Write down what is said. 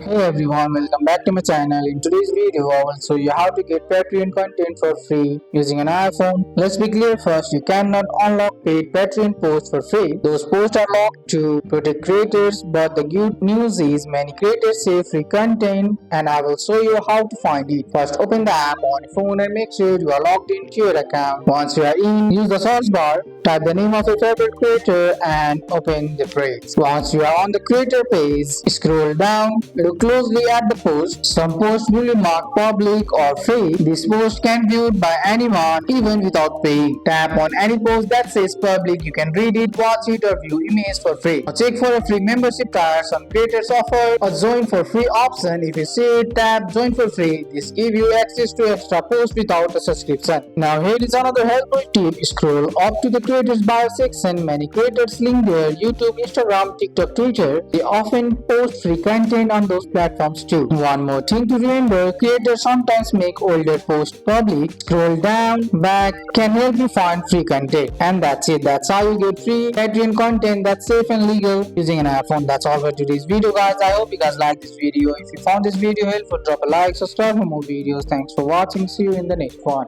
Hey everyone, welcome back to my channel. In today's video, I will show you how to get Patreon content for free using an iPhone. Let's be clear first, you cannot unlock paid Patreon posts for free. Those posts are locked to protect creators, but the good news is many creators save free content and I will show you how to find it. First, open the app on your phone and make sure you are logged into your account. Once you are in, use the search bar, type the name of your favorite creator and open the page. Once you are on the creator page, scroll down, look closely at the post. Some posts will be marked public or free. This post can be viewed by anyone even without paying. Tap on any post that says public. You can read it, watch it or view images for free. Or check for a free membership tier. Some creators offer a join for free option. If you see it, tap join for free. This gives you access to extra posts without a subscription. Now here is another helpful tip. Scroll up to the creators bio section. Many creators link their YouTube, Instagram, TikTok, Twitter. They often post free content on those platforms too. One more thing to remember, creators sometimes make older posts public. Scroll down, back can help you find free content. And that's it. That's how you get free Patreon content that's safe and legal using an iPhone. That's all for today's video guys. I hope you guys like this video. If you found this video helpful, drop a like, subscribe for more videos. Thanks for watching. See you in the next one.